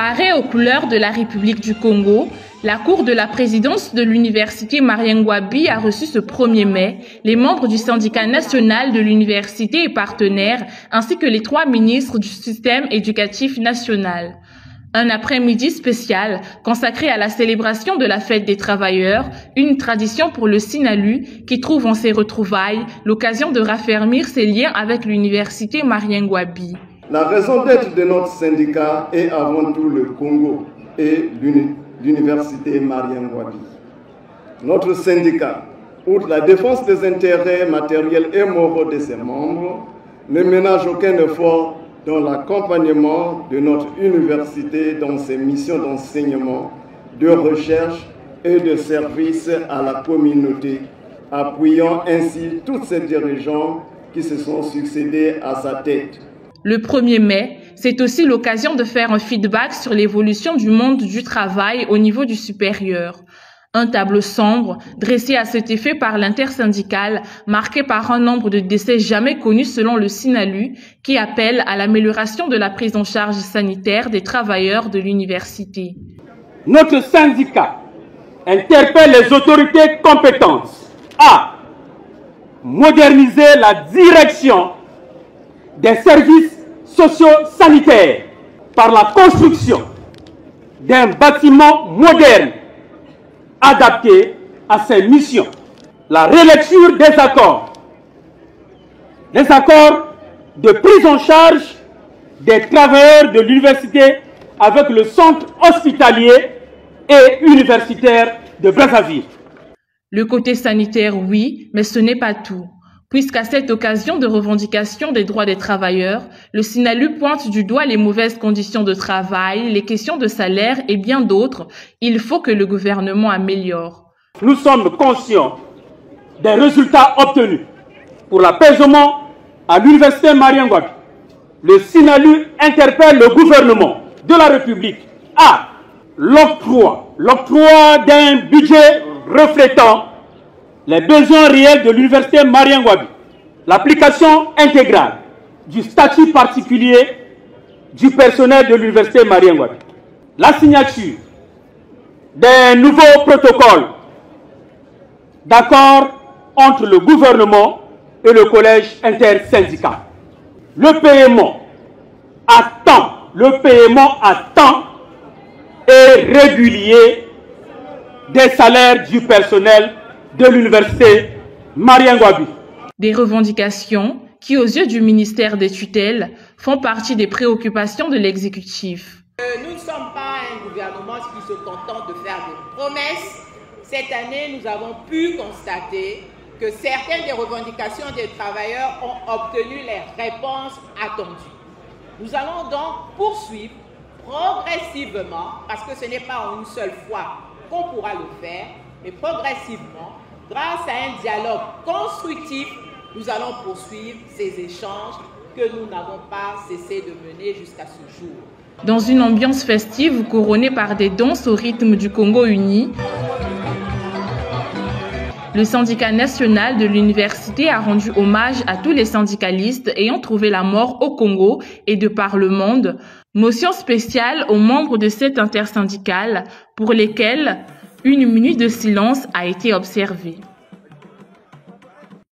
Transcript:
Parée aux couleurs de la République du Congo, la cour de la présidence de l'université Mariengwabi a reçu ce 1er mai les membres du syndicat national de l'université et partenaires, ainsi que les 3 ministres du système éducatif national. Un après-midi spécial consacré à la célébration de la fête des travailleurs, une tradition pour le Sinalu qui trouve en ses retrouvailles l'occasion de raffermir ses liens avec l'université Mariengwabi. La raison d'être de notre syndicat est avant tout le Congo et l'université Mariengwabi. Notre syndicat, outre la défense des intérêts matériels et moraux de ses membres, ne ménage aucun effort dans l'accompagnement de notre université dans ses missions d'enseignement, de recherche et de service à la communauté, appuyant ainsi tous ses dirigeants qui se sont succédés à sa tête. Le 1er mai, c'est aussi l'occasion de faire un feedback sur l'évolution du monde du travail au niveau du supérieur. Un tableau sombre, dressé à cet effet par l'intersyndicale, marqué par un nombre de décès jamais connus selon le Sinalu, qui appelle à l'amélioration de la prise en charge sanitaire des travailleurs de l'université. Notre syndicat interpelle les autorités compétentes à moderniser la direction des services socio-sanitaires par la construction d'un bâtiment moderne adapté à ses missions. La relecture des accords de prise en charge des travailleurs de l'université avec le centre hospitalier et universitaire de Brazzaville. Le côté sanitaire, oui, mais ce n'est pas tout. Puisqu'à cette occasion de revendication des droits des travailleurs, le Sinalu pointe du doigt les mauvaises conditions de travail, les questions de salaire et bien d'autres, il faut que le gouvernement améliore. Nous sommes conscients des résultats obtenus pour l'apaisement à l'université Mariengwabi. Le Sinalu interpelle le gouvernement de la République à l'octroi d'un budget reflétant les besoins réels de l'université Mariengwabi, l'application intégrale du statut particulier du personnel de l'université Mariengwabi, la signature des nouveaux protocoles d'accord entre le gouvernement et le collège intersyndical, le paiement à temps et régulier des salaires du personnel de l'université Mariengwabi. Des revendications qui, aux yeux du ministère des tutelles, font partie des préoccupations de l'exécutif. Nous ne sommes pas un gouvernement qui se contente de faire des promesses. Cette année, nous avons pu constater que certaines des revendications des travailleurs ont obtenu les réponses attendues. Nous allons donc poursuivre progressivement, parce que ce n'est pas en une seule fois qu'on pourra le faire, mais progressivement, grâce à un dialogue constructif, nous allons poursuivre ces échanges que nous n'avons pas cessé de mener jusqu'à ce jour. Dans une ambiance festive couronnée par des danses au rythme du Congo uni, le syndicat national de l'université a rendu hommage à tous les syndicalistes ayant trouvé la mort au Congo et de par le monde. Motion spéciale aux membres de cette intersyndicale pour lesquels une minute de silence a été observée.